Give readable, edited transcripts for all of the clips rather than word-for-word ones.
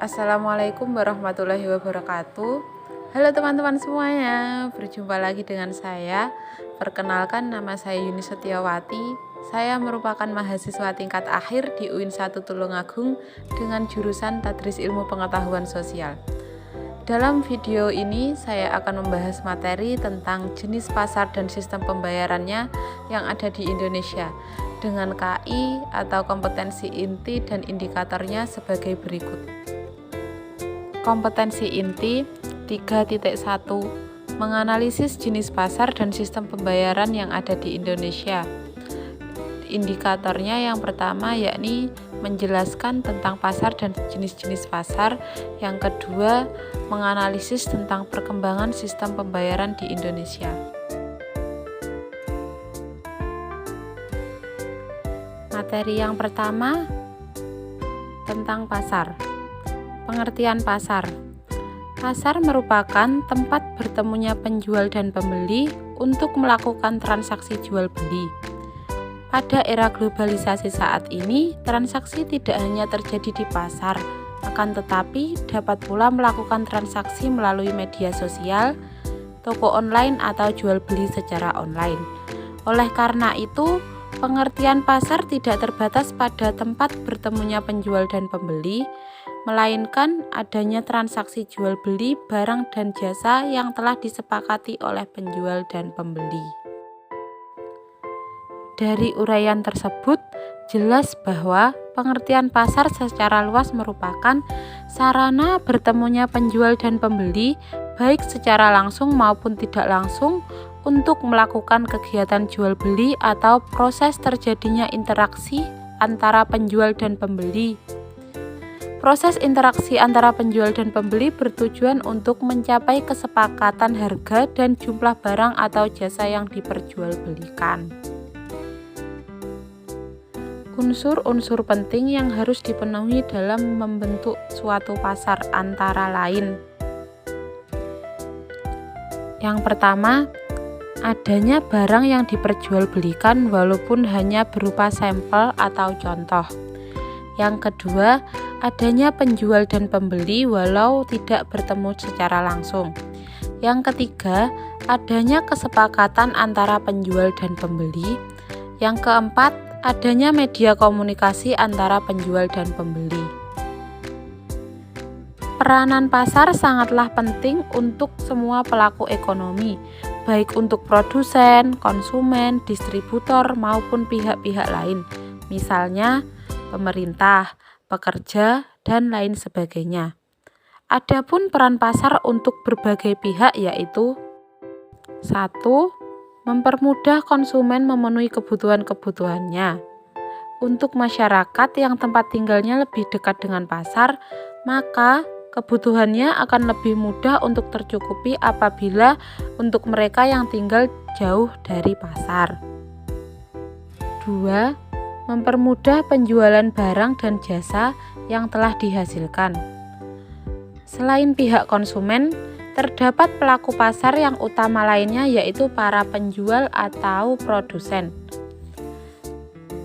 Assalamualaikum warahmatullahi wabarakatuh. Halo teman-teman semuanya, berjumpa lagi dengan saya. Perkenalkan, nama saya Yuni Setiawati. Saya merupakan mahasiswa tingkat akhir di UIN 1 Tulungagung dengan jurusan Tadris Ilmu Pengetahuan Sosial. Dalam video ini saya akan membahas materi tentang jenis pasar dan sistem pembayarannya yang ada di Indonesia dengan KI atau kompetensi inti dan indikatornya sebagai berikut. Kompetensi inti 3.1 menganalisis jenis pasar dan sistem pembayaran yang ada di Indonesia. Indikatornya yang pertama yakni menjelaskan tentang pasar dan jenis-jenis pasar. Yang kedua, menganalisis tentang perkembangan sistem pembayaran di Indonesia. Materi yang pertama tentang pasar. Pengertian pasar. Pasar merupakan tempat bertemunya penjual dan pembeli untuk melakukan transaksi jual beli. Pada era globalisasi saat ini, transaksi tidak hanya terjadi di pasar, akan tetapi dapat pula melakukan transaksi melalui media sosial, toko online atau jual beli secara online. Oleh karena itu, pengertian pasar tidak terbatas pada tempat bertemunya penjual dan pembeli, melainkan adanya transaksi jual beli barang dan jasa yang telah disepakati oleh penjual dan pembeli. Dari uraian tersebut, jelas bahwa pengertian pasar secara luas merupakan sarana bertemunya penjual dan pembeli, baik secara langsung maupun tidak langsung, untuk melakukan kegiatan jual beli atau proses terjadinya interaksi antara penjual dan pembeli. Proses interaksi antara penjual dan pembeli bertujuan untuk mencapai kesepakatan harga dan jumlah barang atau jasa yang diperjualbelikan. Unsur-unsur penting yang harus dipenuhi dalam membentuk suatu pasar antara lain. Yang pertama, adanya barang yang diperjualbelikan walaupun hanya berupa sampel atau contoh. Yang kedua, adanya penjual dan pembeli walau tidak bertemu secara langsung. Yang ketiga, adanya kesepakatan antara penjual dan pembeli. Yang keempat, adanya media komunikasi antara penjual dan pembeli. Peranan pasar sangatlah penting untuk semua pelaku ekonomi, baik untuk produsen, konsumen, distributor, maupun pihak-pihak lain, misalnya pemerintah, pekerja, dan lain sebagainya. Adapun peran pasar untuk berbagai pihak yaitu 1. Mempermudah konsumen memenuhi kebutuhan-kebutuhannya. Untuk masyarakat yang tempat tinggalnya lebih dekat dengan pasar, maka kebutuhannya akan lebih mudah untuk tercukupi apabila untuk mereka yang tinggal jauh dari pasar. 2. Mempermudah penjualan barang dan jasa yang telah dihasilkan. Selain pihak konsumen, terdapat pelaku pasar yang utama lainnya yaitu para penjual atau produsen.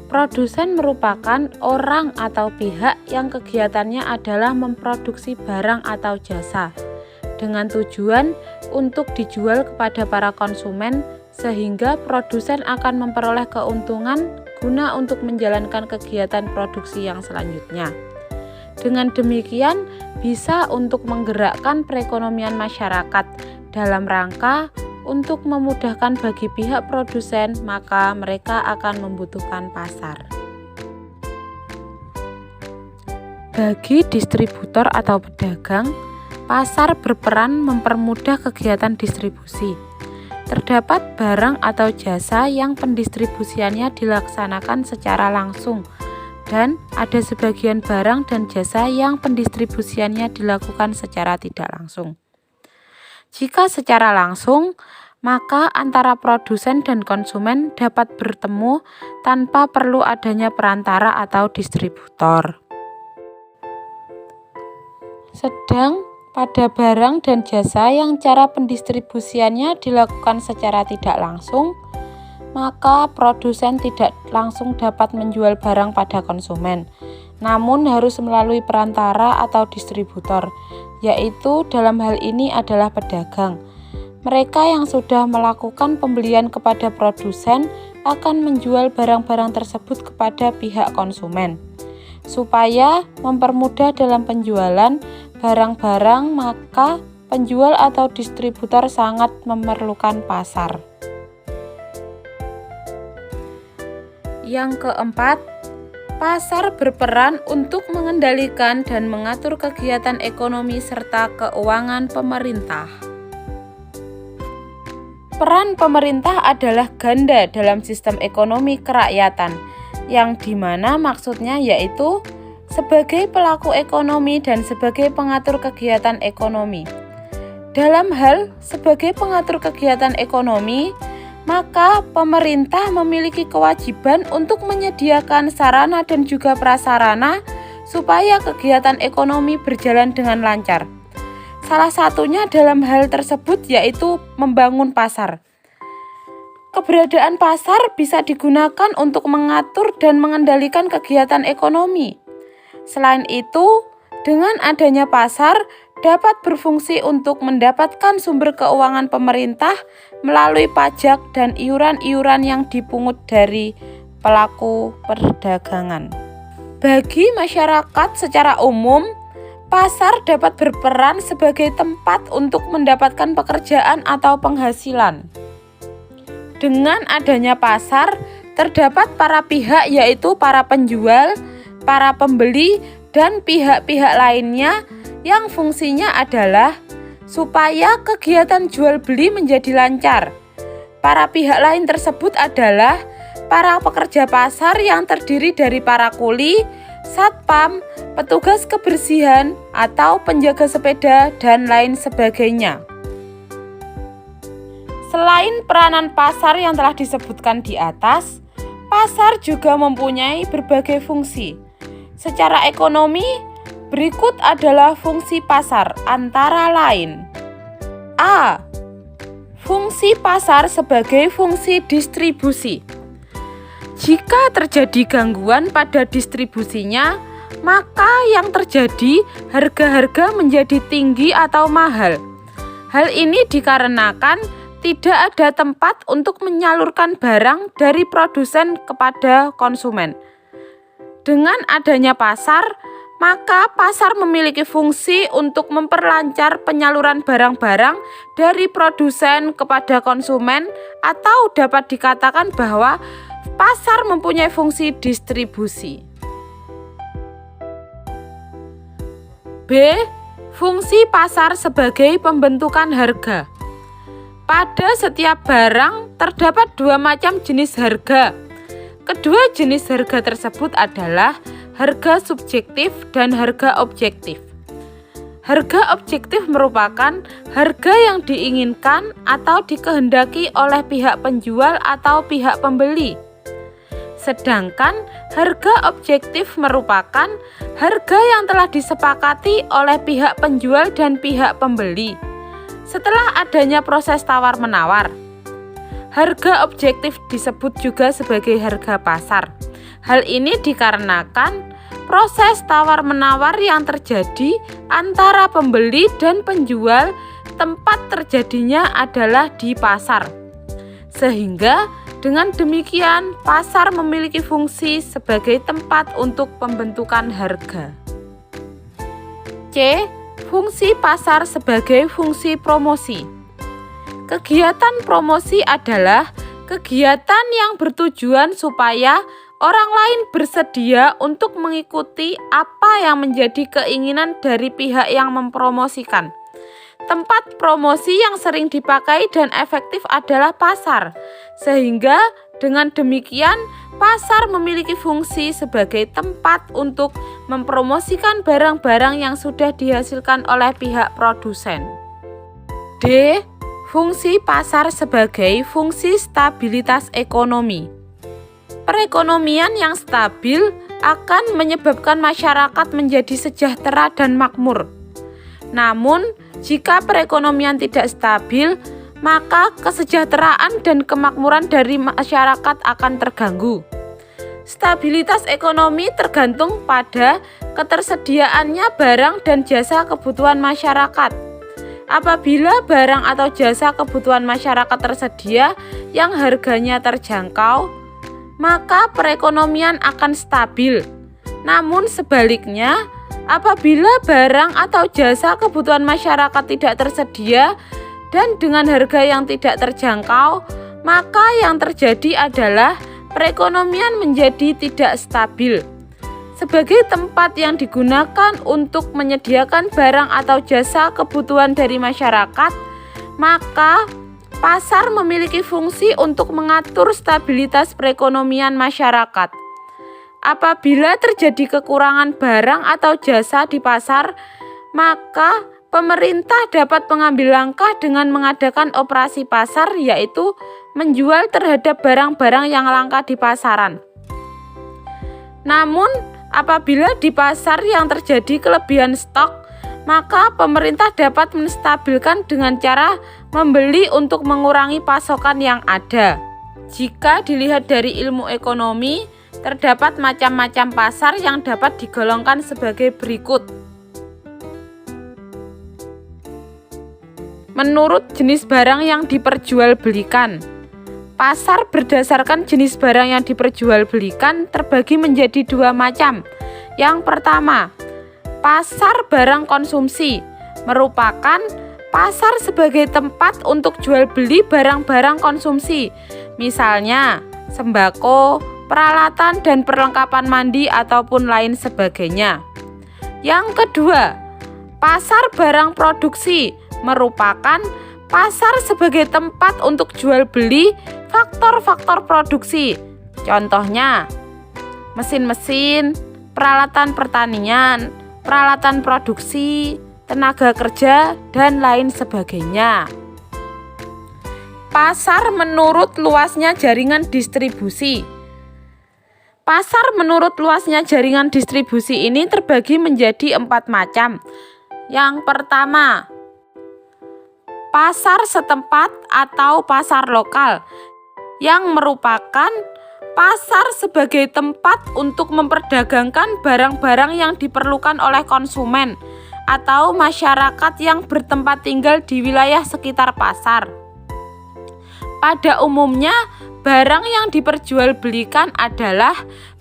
Produsen merupakan orang atau pihak yang kegiatannya adalah memproduksi barang atau jasa dengan tujuan untuk dijual kepada para konsumen, sehingga produsen akan memperoleh keuntungan guna untuk menjalankan kegiatan produksi yang selanjutnya. Dengan demikian, bisa untuk menggerakkan perekonomian masyarakat dalam rangka untuk memudahkan bagi pihak produsen, maka mereka akan membutuhkan pasar. Bagi distributor atau pedagang, pasar berperan mempermudah kegiatan distribusi. Terdapat barang atau jasa yang pendistribusiannya dilaksanakan secara langsung, dan ada sebagian barang dan jasa yang pendistribusiannya dilakukan secara tidak langsung. Jika secara langsung, maka antara produsen dan konsumen dapat bertemu tanpa perlu adanya perantara atau distributor. Sedang pada barang dan jasa yang cara pendistribusiannya dilakukan secara tidak langsung, maka produsen tidak langsung dapat menjual barang pada konsumen. namun harus melalui perantara atau distributor, yaitu dalam hal ini adalah pedagang. Mereka yang sudah melakukan pembelian kepada produsen akan menjual barang-barang tersebut kepada pihak konsumen. Supaya mempermudah dalam penjualan barang-barang, maka penjual atau distributor sangat memerlukan pasar. Yang keempat, pasar berperan untuk mengendalikan dan mengatur kegiatan ekonomi serta keuangan pemerintah. Peran pemerintah adalah ganda dalam sistem ekonomi kerakyatan, yang dimana maksudnya yaitu sebagai pelaku ekonomi dan sebagai pengatur kegiatan ekonomi. Dalam hal sebagai pengatur kegiatan ekonomi, maka pemerintah memiliki kewajiban untuk menyediakan sarana dan juga prasarana supaya kegiatan ekonomi berjalan dengan lancar. Salah satunya dalam hal tersebut yaitu membangun pasar. Keberadaan pasar bisa digunakan untuk mengatur dan mengendalikan kegiatan ekonomi. Selain itu, dengan adanya pasar dapat berfungsi untuk mendapatkan sumber keuangan pemerintah melalui pajak dan iuran-iuran yang dipungut dari pelaku perdagangan. Bagi masyarakat secara umum, pasar dapat berperan sebagai tempat untuk mendapatkan pekerjaan atau penghasilan. Dengan adanya pasar, terdapat para pihak yaitu para penjual, para pembeli, dan pihak-pihak lainnya yang fungsinya adalah supaya kegiatan jual beli menjadi lancar. Para pihak lain tersebut adalah para pekerja pasar yang terdiri dari para kuli, satpam, petugas kebersihan, atau penjaga sepeda, dan lain sebagainya. Selain peranan pasar yang telah disebutkan di atas, pasar juga mempunyai berbagai fungsi. Secara ekonomi, berikut adalah fungsi pasar antara lain. A. Fungsi pasar sebagai fungsi distribusi. Jika terjadi gangguan pada distribusinya, maka yang terjadi harga-harga menjadi tinggi atau mahal. Hal ini dikarenakan tidak ada tempat untuk menyalurkan barang dari produsen kepada konsumen. Dengan adanya pasar, maka pasar memiliki fungsi untuk memperlancar penyaluran barang-barang dari produsen kepada konsumen, atau dapat dikatakan bahwa pasar mempunyai fungsi distribusi. B. Fungsi pasar sebagai pembentukan harga. Pada setiap barang terdapat dua macam jenis harga. Kedua jenis harga tersebut adalah harga subjektif dan harga objektif. Harga objektif merupakan harga yang diinginkan atau dikehendaki oleh pihak penjual atau pihak pembeli. Sedangkan harga objektif merupakan harga yang telah disepakati oleh pihak penjual dan pihak pembeli setelah adanya proses tawar-menawar. Harga objektif disebut juga sebagai harga pasar. Hal ini dikarenakan proses tawar-menawar yang terjadi antara pembeli dan penjual, tempat terjadinya adalah di pasar. Sehingga dengan demikian pasar memiliki fungsi sebagai tempat untuk pembentukan harga. C. Fungsi pasar sebagai fungsi promosi. Kegiatan promosi adalah kegiatan yang bertujuan supaya orang lain bersedia untuk mengikuti apa yang menjadi keinginan dari pihak yang mempromosikan. Tempat promosi yang sering dipakai dan efektif adalah pasar, sehingga dengan demikian pasar memiliki fungsi sebagai tempat untuk mempromosikan barang-barang yang sudah dihasilkan oleh pihak produsen. D. Fungsi pasar sebagai fungsi stabilitas ekonomi. Perekonomian yang stabil akan menyebabkan masyarakat menjadi sejahtera dan makmur. Namun, jika perekonomian tidak stabil, maka kesejahteraan dan kemakmuran dari masyarakat akan terganggu. Stabilitas ekonomi tergantung pada ketersediaannya barang dan jasa kebutuhan masyarakat. Apabila barang atau jasa kebutuhan masyarakat tersedia yang harganya terjangkau, maka perekonomian akan stabil. Namun sebaliknya, apabila barang atau jasa kebutuhan masyarakat tidak tersedia dan dengan harga yang tidak terjangkau, maka yang terjadi adalah perekonomian menjadi tidak stabil. Sebagai tempat yang digunakan untuk menyediakan barang atau jasa kebutuhan dari masyarakat, maka pasar memiliki fungsi untuk mengatur stabilitas perekonomian masyarakat. Apabila terjadi kekurangan barang atau jasa di pasar, maka pemerintah dapat mengambil langkah dengan mengadakan operasi pasar, yaitu menjual terhadap barang-barang yang langka di pasaran. Namun, apabila di pasar yang terjadi kelebihan stok, maka pemerintah dapat menstabilkan dengan cara membeli untuk mengurangi pasokan yang ada. Jika dilihat dari ilmu ekonomi, terdapat macam-macam pasar yang dapat digolongkan sebagai berikut. Menurut jenis barang yang diperjualbelikan, pasar berdasarkan jenis barang yang diperjualbelikan terbagi menjadi dua macam. Yang pertama, pasar barang konsumsi merupakan pasar sebagai tempat untuk jual beli barang-barang konsumsi, misalnya sembako, peralatan dan perlengkapan mandi ataupun lain sebagainya. Yang kedua, pasar barang produksi merupakan pasar sebagai tempat untuk jual beli faktor-faktor produksi. Contohnya, mesin-mesin, peralatan pertanian, peralatan produksi, tenaga kerja, dan lain sebagainya. Pasar menurut luasnya jaringan distribusi. Pasar menurut luasnya jaringan distribusi ini terbagi menjadi 4 macam. Yang pertama, pasar setempat atau pasar lokal, yang merupakan pasar sebagai tempat untuk memperdagangkan barang-barang yang diperlukan oleh konsumen atau masyarakat yang bertempat tinggal di wilayah sekitar pasar. Pada umumnya, barang yang diperjualbelikan adalah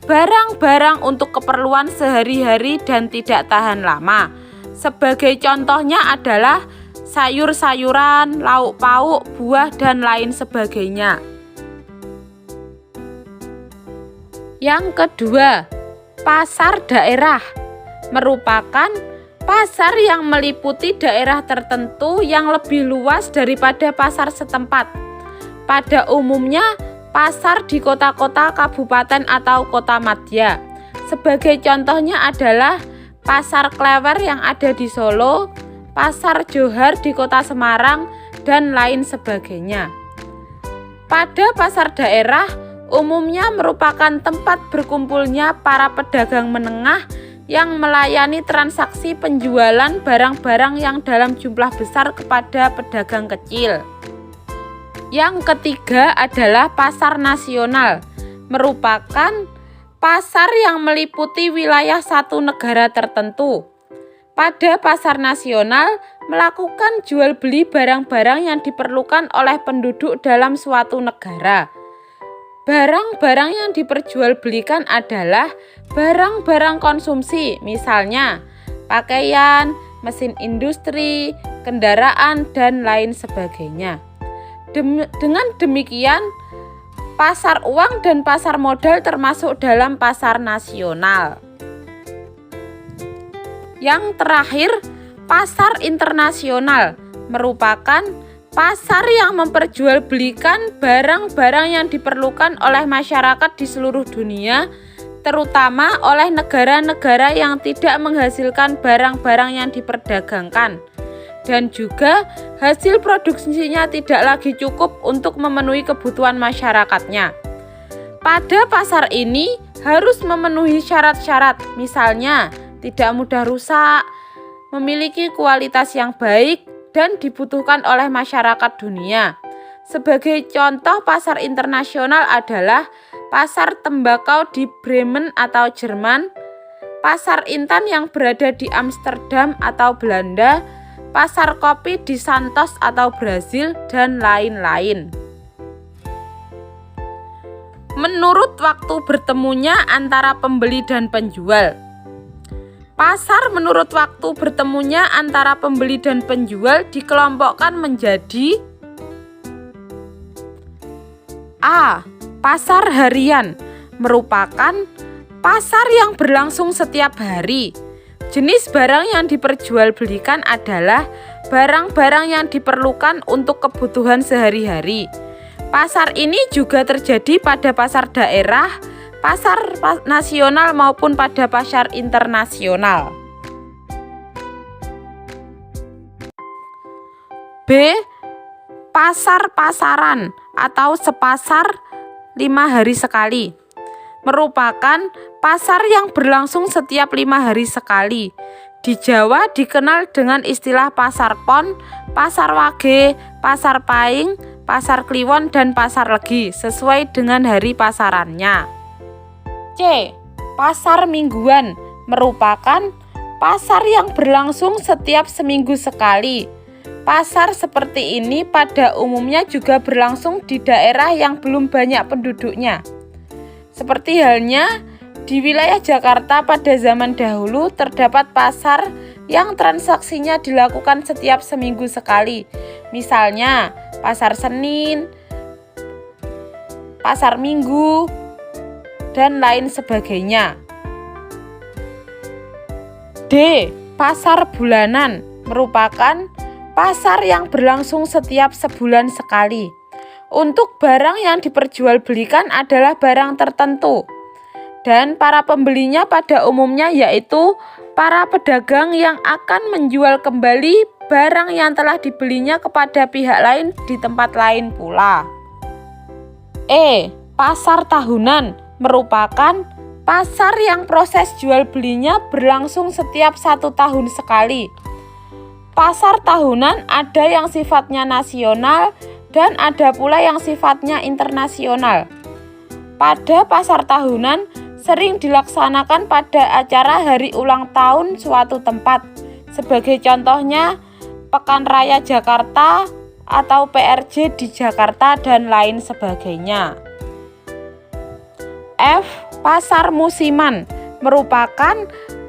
barang-barang untuk keperluan sehari-hari dan tidak tahan lama. Sebagai contohnya adalah sayur-sayuran, lauk pauk, buah, dan lain sebagainya. Yang kedua, pasar daerah merupakan pasar yang meliputi daerah tertentu yang lebih luas daripada pasar setempat. Pada umumnya, pasar di kota-kota, kabupaten, atau kota madya. Sebagai contohnya adalah Pasar Klewer yang ada di Solo, Pasar Johar di kota Semarang, dan lain sebagainya. Pada pasar daerah, umumnya merupakan tempat berkumpulnya para pedagang menengah yang melayani transaksi penjualan barang-barang yang dalam jumlah besar kepada pedagang kecil. Yang ketiga adalah pasar nasional, merupakan pasar yang meliputi wilayah satu negara tertentu. Pada pasar nasional, melakukan jual beli barang-barang yang diperlukan oleh penduduk dalam suatu negara. Barang-barang yang diperjualbelikan adalah barang-barang konsumsi, misalnya pakaian, mesin industri, kendaraan, dan lain sebagainya. Dengan demikian, pasar uang dan pasar modal termasuk dalam pasar nasional. Yang terakhir, pasar internasional merupakan pasar yang memperjualbelikan barang-barang yang diperlukan oleh masyarakat di seluruh dunia, terutama oleh negara-negara yang tidak menghasilkan barang-barang yang diperdagangkan, dan juga hasil produksinya tidak lagi cukup untuk memenuhi kebutuhan masyarakatnya. Pada pasar ini harus memenuhi syarat-syarat, misalnya tidak mudah rusak, memiliki kualitas yang baik, dan dibutuhkan oleh masyarakat dunia. Sebagai contoh pasar internasional adalah pasar tembakau di Bremen atau Jerman, pasar intan yang berada di Amsterdam atau Belanda, pasar kopi di Santos atau Brasil, dan lain-lain. Menurut waktu bertemunya antara pembeli dan penjual. Pasar menurut waktu bertemunya antara pembeli dan penjual dikelompokkan menjadi A. Pasar harian merupakan pasar yang berlangsung setiap hari. Jenis barang yang diperjualbelikan adalah barang-barang yang diperlukan untuk kebutuhan sehari-hari. Pasar ini juga terjadi pada pasar daerah, pasar nasional maupun pada pasar internasional. B. Pasar-pasaran atau sepasar 5 hari sekali merupakan pasar yang berlangsung setiap 5 hari sekali. Di Jawa dikenal dengan istilah pasar pon, pasar wage, pasar paing, pasar kliwon, dan pasar legi sesuai dengan hari pasarannya. C. Pasar mingguan merupakan pasar yang berlangsung setiap seminggu sekali. Pasar seperti ini pada umumnya juga berlangsung di daerah yang belum banyak penduduknya. Seperti halnya di wilayah Jakarta pada zaman dahulu terdapat pasar yang transaksinya dilakukan setiap seminggu sekali. Misalnya pasar Senin, pasar Minggu, dan lain sebagainya. D. Pasar bulanan merupakan pasar yang berlangsung setiap sebulan sekali. Untuk barang yang diperjualbelikan adalah barang tertentu, dan para pembelinya pada umumnya yaitu para pedagang yang akan menjual kembali barang yang telah dibelinya kepada pihak lain di tempat lain pula. E. Pasar tahunan merupakan pasar yang proses jual belinya berlangsung setiap 1 tahun sekali. Pasar tahunan ada yang sifatnya nasional dan ada pula yang sifatnya internasional. Pada pasar tahunan sering dilaksanakan pada acara hari ulang tahun suatu tempat. Sebagai contohnya Pekan Raya Jakarta atau PRJ di Jakarta dan lain sebagainya. F. Pasar musiman merupakan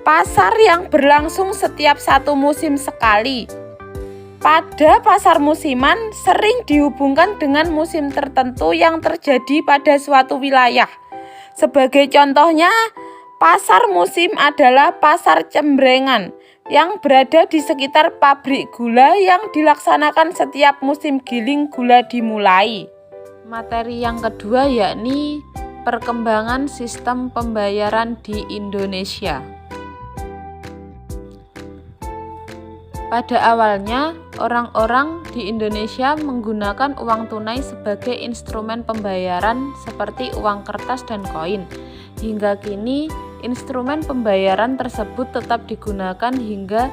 pasar yang berlangsung setiap 1 musim sekali. Pada pasar musiman sering dihubungkan dengan musim tertentu yang terjadi pada suatu wilayah. Sebagai contohnya, pasar musim adalah pasar Cembrengan yang berada di sekitar pabrik gula yang dilaksanakan setiap musim giling gula dimulai. Materi yang kedua yakni perkembangan sistem pembayaran di Indonesia. Pada awalnya, orang-orang di Indonesia menggunakan uang tunai sebagai instrumen pembayaran seperti uang kertas dan koin. Hingga kini, instrumen pembayaran tersebut tetap digunakan hingga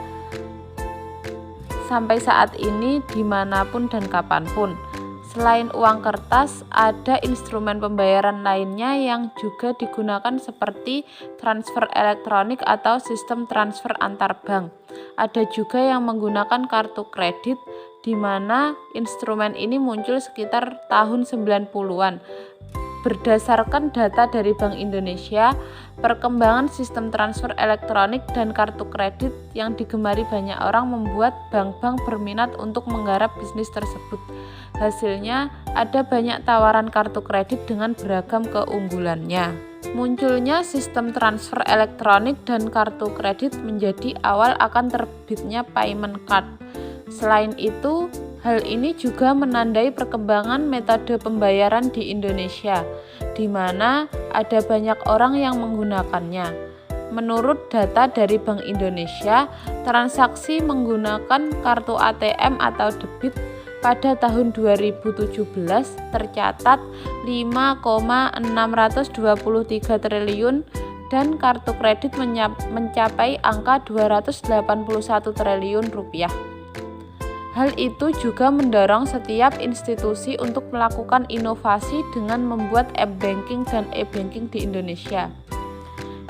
sampai saat ini dimanapun dan kapanpun. Selain uang kertas, ada instrumen pembayaran lainnya yang juga digunakan seperti transfer elektronik atau sistem transfer antar bank. Ada juga yang menggunakan kartu kredit, di mana instrumen ini muncul sekitar tahun 90-an. Berdasarkan data dari Bank Indonesia, perkembangan sistem transfer elektronik dan kartu kredit yang digemari banyak orang membuat bank-bank berminat untuk menggarap bisnis tersebut. Hasilnya, ada banyak tawaran kartu kredit dengan beragam keunggulannya. Munculnya sistem transfer elektronik dan kartu kredit menjadi awal akan terbitnya payment card. Selain itu, hal ini juga menandai perkembangan metode pembayaran di Indonesia, di mana ada banyak orang yang menggunakannya. Menurut data dari Bank Indonesia, transaksi menggunakan kartu ATM atau debit pada tahun 2017 tercatat 5,623 triliun dan kartu kredit mencapai angka 281 triliun rupiah. Hal itu juga mendorong setiap institusi untuk melakukan inovasi dengan membuat app banking dan e-banking di Indonesia.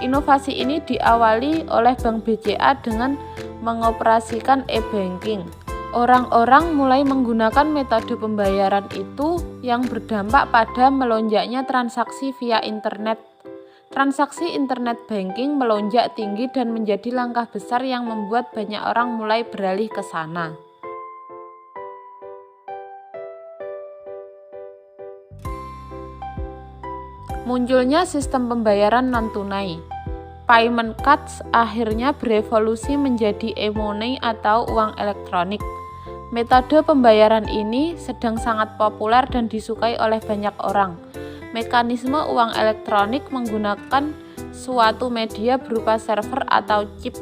Inovasi ini diawali oleh Bank BCA dengan mengoperasikan e-banking. Orang-orang mulai menggunakan metode pembayaran itu yang berdampak pada melonjaknya transaksi via internet. Transaksi internet banking melonjak tinggi dan menjadi langkah besar yang membuat banyak orang mulai beralih ke sana. Munculnya sistem pembayaran non-tunai. Payment cards akhirnya berevolusi menjadi e-money atau uang elektronik. Metode pembayaran ini sedang sangat populer dan disukai oleh banyak orang. Mekanisme uang elektronik menggunakan suatu media berupa server atau chip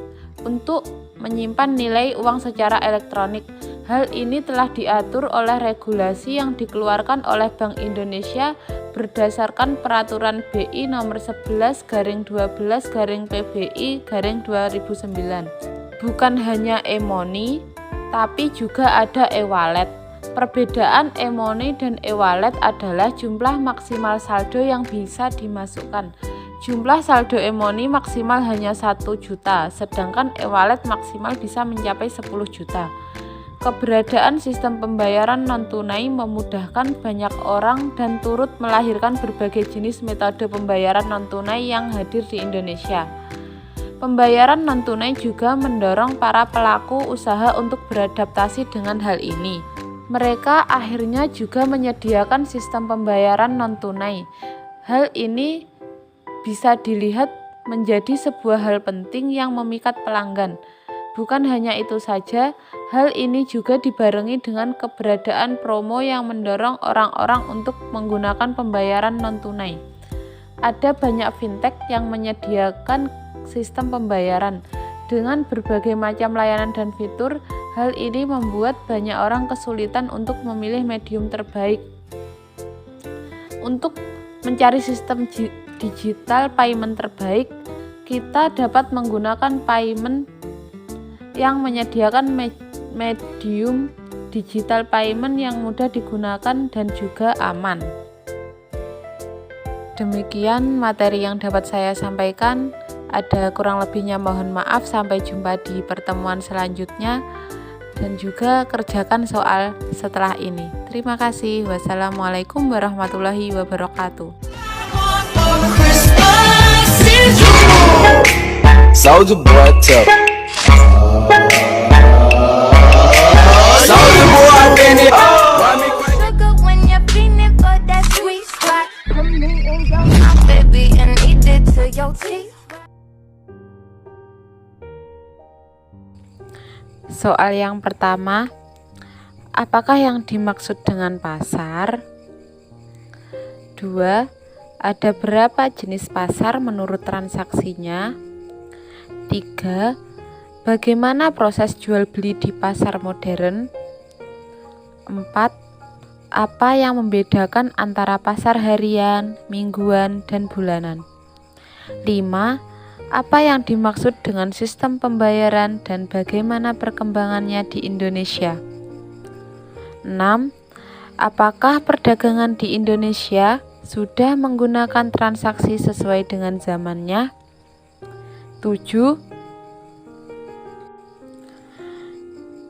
untuk menyimpan nilai uang secara elektronik. Hal ini telah diatur oleh regulasi yang dikeluarkan oleh Bank Indonesia berdasarkan Peraturan BI Nomor 11/12/PBI/2009. Bukan hanya e-money, tapi juga ada e-wallet. Perbedaan e-money dan e-wallet adalah jumlah maksimal saldo yang bisa dimasukkan. Jumlah saldo e-money maksimal hanya 1 juta, sedangkan e-wallet maksimal bisa mencapai 10 juta. Keberadaan sistem pembayaran non-tunai memudahkan banyak orang dan turut melahirkan berbagai jenis metode pembayaran non-tunai yang hadir di Indonesia. Pembayaran non-tunai juga mendorong para pelaku usaha untuk beradaptasi dengan hal ini. Mereka akhirnya juga menyediakan sistem pembayaran non-tunai. Hal ini bisa dilihat menjadi sebuah hal penting yang memikat pelanggan. Bukan hanya itu saja, hal ini juga dibarengi dengan keberadaan promo yang mendorong orang-orang untuk menggunakan pembayaran non-tunai. Ada banyak fintech yang menyediakan sistem pembayaran dengan berbagai macam layanan dan fitur. Hal ini membuat banyak orang kesulitan untuk memilih medium terbaik. Untuk mencari sistem digital payment terbaik, kita dapat menggunakan payment yang menyediakan medium digital payment yang mudah digunakan dan juga aman. Demikian materi yang dapat saya sampaikan. Ada kurang lebihnya mohon maaf. Sampai jumpa di pertemuan selanjutnya dan juga kerjakan soal setelah ini. Terima kasih. Wassalamualaikum warahmatullahi wabarakatuh. Soulja Boy tough. Soulja Boy been it. Sugar when you're feeling for that sweet spot. Put me in your mouth, baby, and eat it to your teeth. Soal yang pertama, apakah yang dimaksud dengan pasar? 2. Ada berapa jenis pasar menurut transaksinya? 3. Bagaimana proses jual beli di pasar modern? 4. Apa yang membedakan antara pasar harian, mingguan, dan bulanan? 5. Apa yang dimaksud dengan sistem pembayaran dan bagaimana perkembangannya di Indonesia? 6. Apakah perdagangan di Indonesia sudah menggunakan transaksi sesuai dengan zamannya? 7.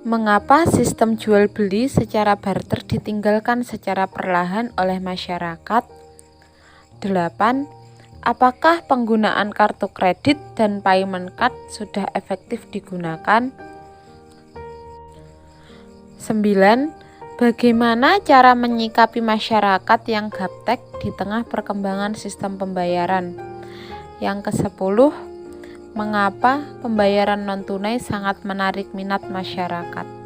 Mengapa sistem jual beli secara barter ditinggalkan secara perlahan oleh masyarakat? 8. Apakah penggunaan kartu kredit dan payment card sudah efektif digunakan? 9. Bagaimana cara menyikapi masyarakat yang gaptek di tengah perkembangan sistem pembayaran? Yang ke-10, mengapa pembayaran non-tunai sangat menarik minat masyarakat?